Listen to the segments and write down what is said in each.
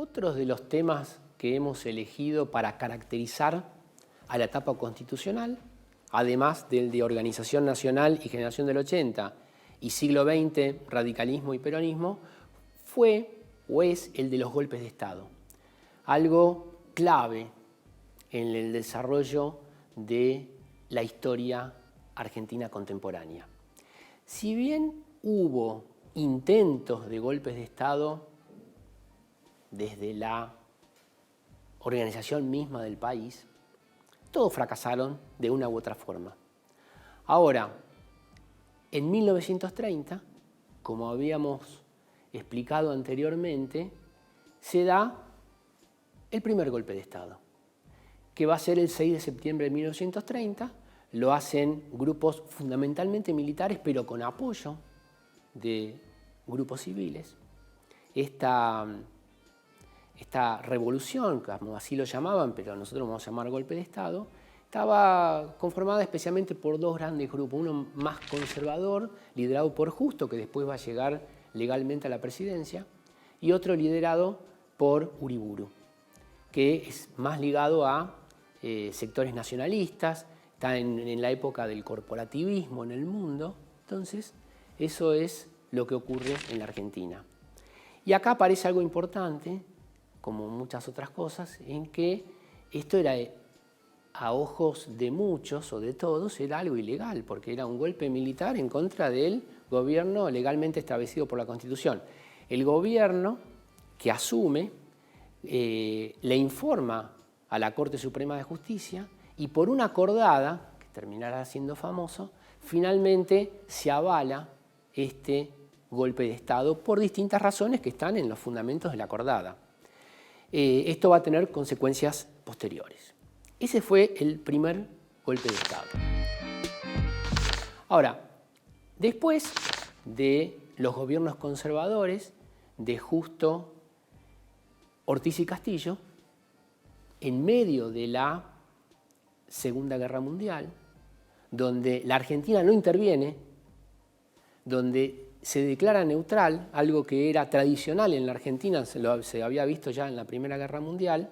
Otros de los temas que hemos elegido para caracterizar a la etapa constitucional, además del de organización nacional y generación del 80 y siglo XX, radicalismo y peronismo, fue o es el de los golpes de Estado. Algo clave en el desarrollo de la historia argentina contemporánea. Si bien hubo intentos de golpes de Estado desde la organización misma del país, todos fracasaron de una u otra forma. Ahora, en 1930, como habíamos explicado anteriormente, se da el primer golpe de Estado, que va a ser el 6 de septiembre de 1930. Lo hacen grupos fundamentalmente militares, pero con apoyo de grupos civiles. Esta revolución, como así lo llamaban, pero nosotros vamos a llamar golpe de Estado, estaba conformada especialmente por dos grandes grupos. Uno más conservador, liderado por Justo, que después va a llegar legalmente a la presidencia, y otro liderado por Uriburu, que es más ligado a sectores nacionalistas, está en la época del corporativismo en el mundo. Entonces, eso es lo que ocurre en la Argentina. Y acá aparece algo importante, como muchas otras cosas, en que esto era, a ojos de muchos o de todos, era algo ilegal, porque era un golpe militar en contra del gobierno legalmente establecido por la Constitución. El gobierno que asume le informa a la Corte Suprema de Justicia y por una acordada, que terminará siendo famoso, finalmente se avala este golpe de Estado por distintas razones que están en los fundamentos de la acordada. Esto va a tener consecuencias posteriores. Ese fue el primer golpe de Estado. Ahora, después de los gobiernos conservadores de Justo, Ortiz y Castillo, en medio de la Segunda Guerra Mundial, donde la Argentina no interviene, donde se declara neutral, algo que era tradicional en la Argentina, se había visto ya en la Primera Guerra Mundial,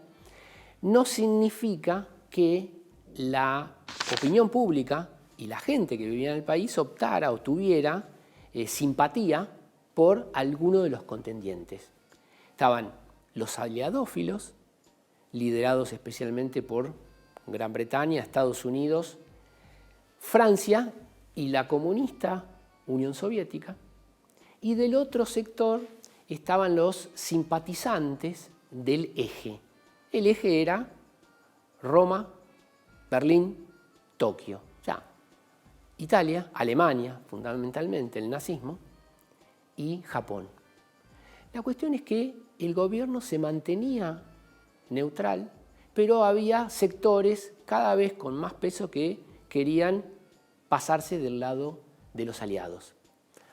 no significa que la opinión pública y la gente que vivía en el país optara o tuviera simpatía por alguno de los contendientes. Estaban los aliadófilos, liderados especialmente por Gran Bretaña, Estados Unidos, Francia y la comunista Unión Soviética. Y del otro sector estaban los simpatizantes del eje. El eje era Roma, Berlín, Tokio. Ya, Italia, Alemania, fundamentalmente el nazismo, y Japón. La cuestión es que el gobierno se mantenía neutral, pero había sectores cada vez con más peso que querían pasarse del lado de los aliados.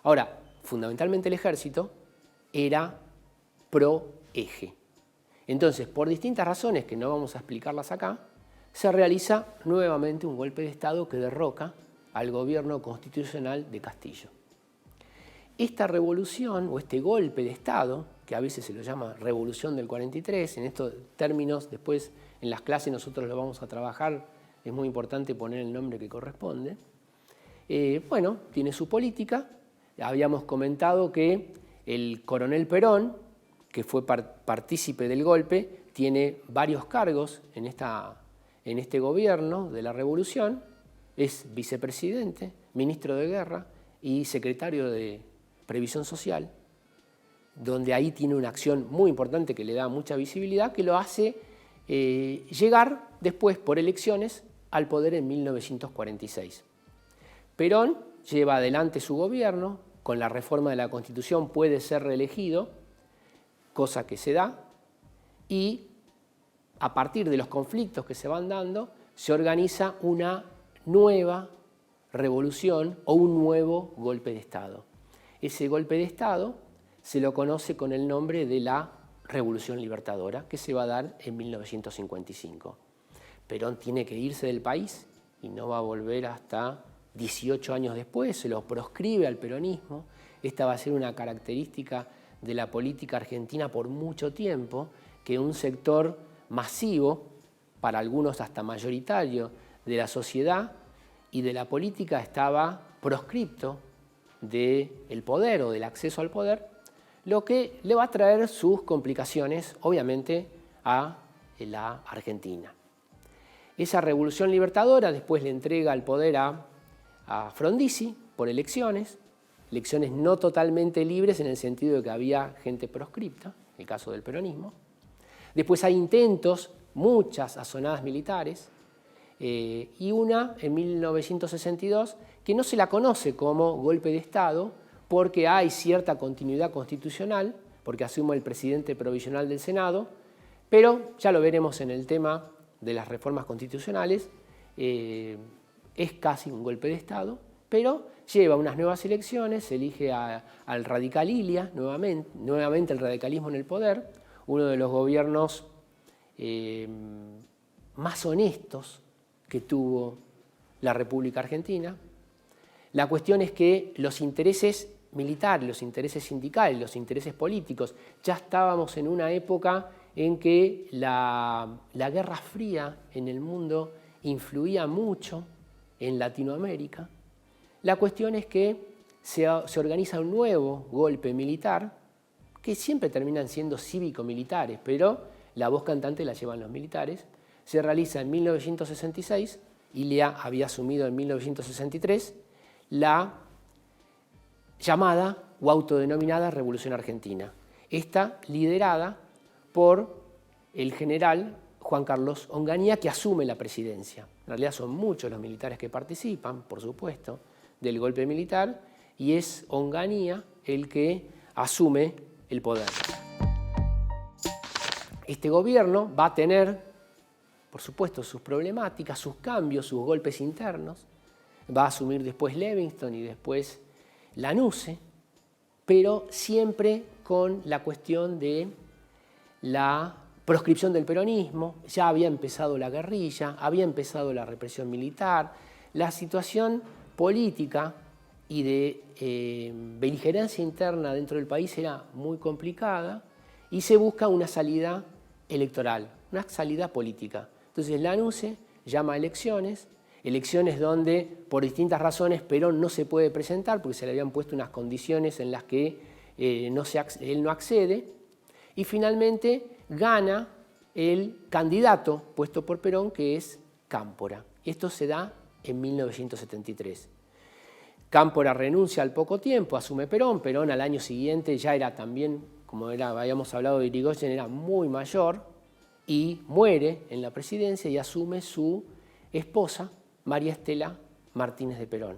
Ahora, fundamentalmente el ejército era pro-eje. Entonces, por distintas razones que no vamos a explicarlas acá, se realiza nuevamente un golpe de Estado que derroca al gobierno constitucional de Castillo. Esta revolución o este golpe de Estado, que a veces se lo llama Revolución del 43, en estos términos después en las clases nosotros lo vamos a trabajar, es muy importante poner el nombre que corresponde. Bueno, tiene su política. Habíamos comentado que el coronel Perón, que fue partícipe del golpe, tiene varios cargos en este gobierno de la revolución. Es vicepresidente, ministro de Guerra y secretario de Previsión Social, donde ahí tiene una acción muy importante que le da mucha visibilidad, que lo hace llegar después por elecciones al poder en 1946. Perón lleva adelante su gobierno, con la reforma de la Constitución puede ser reelegido, cosa que se da, y a partir de los conflictos que se van dando, se organiza una nueva revolución o un nuevo golpe de Estado. Ese golpe de Estado se lo conoce con el nombre de la Revolución Libertadora, que se va a dar en 1955. Perón tiene que irse del país y no va a volver hasta 18 años después, se lo proscribe al peronismo. Esta va a ser una característica de la política argentina por mucho tiempo, que un sector masivo, para algunos hasta mayoritario, de la sociedad y de la política estaba proscripto del poder o del acceso al poder, lo que le va a traer sus complicaciones, obviamente, a la Argentina. Esa revolución libertadora después le entrega el poder a Frondizi por elecciones no totalmente libres en el sentido de que había gente proscripta, el caso del peronismo. Después hay intentos, muchas azonadas militares, y una en 1962 que no se la conoce como golpe de Estado porque hay cierta continuidad constitucional, porque asume el presidente provisional del Senado, pero ya lo veremos en el tema de las reformas constitucionales, es casi un golpe de Estado, pero lleva unas nuevas elecciones, se elige al radical Ilia, nuevamente el radicalismo en el poder, uno de los gobiernos más honestos que tuvo la República Argentina. La cuestión es que los intereses militares, los intereses sindicales, los intereses políticos, ya estábamos en una época en que la Guerra Fría en el mundo influía mucho en Latinoamérica. La cuestión es que se organiza un nuevo golpe militar, que siempre terminan siendo cívico-militares, pero la voz cantante la llevan los militares. Se realiza en 1966, Ilia había asumido en 1963, la llamada o autodenominada Revolución Argentina. Esta liderada por el general Juan Carlos Onganía, que asume la presidencia. En realidad son muchos los militares que participan, por supuesto, del golpe militar, y es Onganía el que asume el poder. Este gobierno va a tener, por supuesto, sus problemáticas, sus cambios, sus golpes internos. Va a asumir después Levingston y después Lanusse, pero siempre con la cuestión de la proscripción del peronismo. Ya había empezado la guerrilla, había empezado la represión militar, la situación política y de beligerancia interna dentro del país era muy complicada y se busca una salida electoral, una salida política. Entonces Lanusse llama a elecciones donde por distintas razones Perón no se puede presentar porque se le habían puesto unas condiciones en las que él no accede, y finalmente gana el candidato puesto por Perón, que es Cámpora. Esto se da en 1973. Cámpora renuncia al poco tiempo, asume Perón. Perón al año siguiente ya era también, como habíamos hablado de Irigoyen, era muy mayor y muere en la presidencia y asume su esposa, María Estela Martínez de Perón.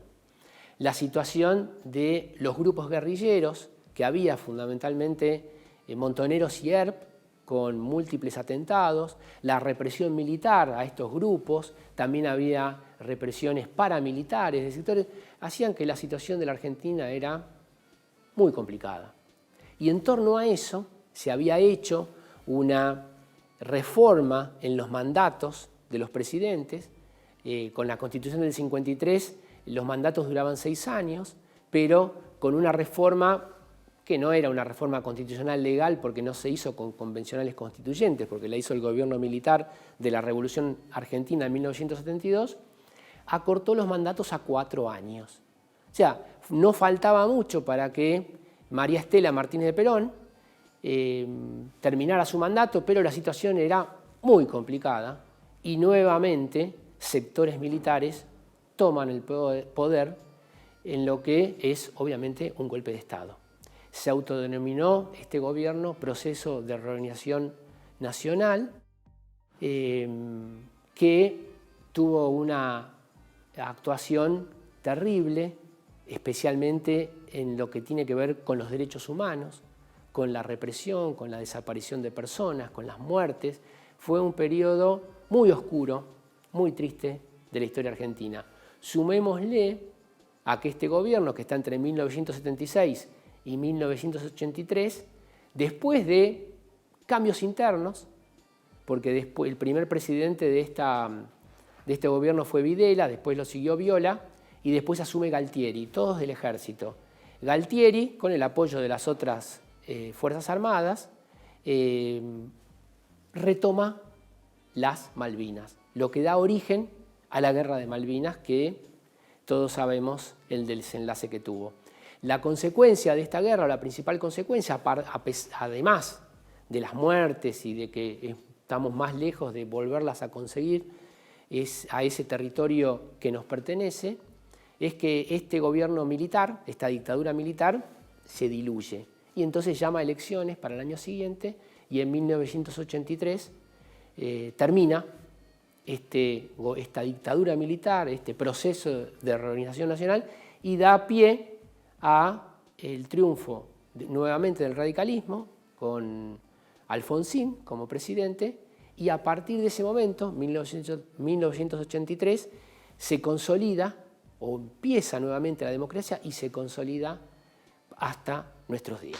La situación de los grupos guerrilleros, que había fundamentalmente Montoneros y ERP, con múltiples atentados, la represión militar a estos grupos, también había represiones paramilitares de sectores, hacían que la situación de la Argentina era muy complicada. Y en torno a eso se había hecho una reforma en los mandatos de los presidentes. Con la Constitución del 53 los mandatos duraban 6 años, pero con una reforma que no era una reforma constitucional legal porque no se hizo con convencionales constituyentes, porque la hizo el gobierno militar de la Revolución Argentina en 1972, acortó los mandatos a 4 años. O sea, no faltaba mucho para que María Estela Martínez de Perón terminara su mandato, pero la situación era muy complicada y nuevamente sectores militares toman el poder en lo que es obviamente un golpe de Estado. Se autodenominó este gobierno Proceso de Reorganización Nacional, que tuvo una actuación terrible, especialmente en lo que tiene que ver con los derechos humanos, con la represión, con la desaparición de personas, con las muertes. Fue un periodo muy oscuro, muy triste de la historia argentina. Sumémosle a que este gobierno, que está entre 1976 y 1983, después de cambios internos, porque después el primer presidente de este gobierno fue Videla, después lo siguió Viola y después asume Galtieri, todos del ejército. Galtieri, con el apoyo de las otras Fuerzas Armadas, retoma las Malvinas, lo que da origen a la Guerra de Malvinas, que todos sabemos el desenlace que tuvo. La consecuencia de esta guerra, la principal consecuencia, además de las muertes y de que estamos más lejos de volverlas a conseguir, es a ese territorio que nos pertenece, es que este gobierno militar, esta dictadura militar, se diluye. Y entonces llama a elecciones para el año siguiente y en 1983 termina esta dictadura militar, este proceso de reorganización nacional, y da pie al triunfo nuevamente del radicalismo con Alfonsín como presidente, y a partir de ese momento, 1983, se consolida o empieza nuevamente la democracia y se consolida hasta nuestros días.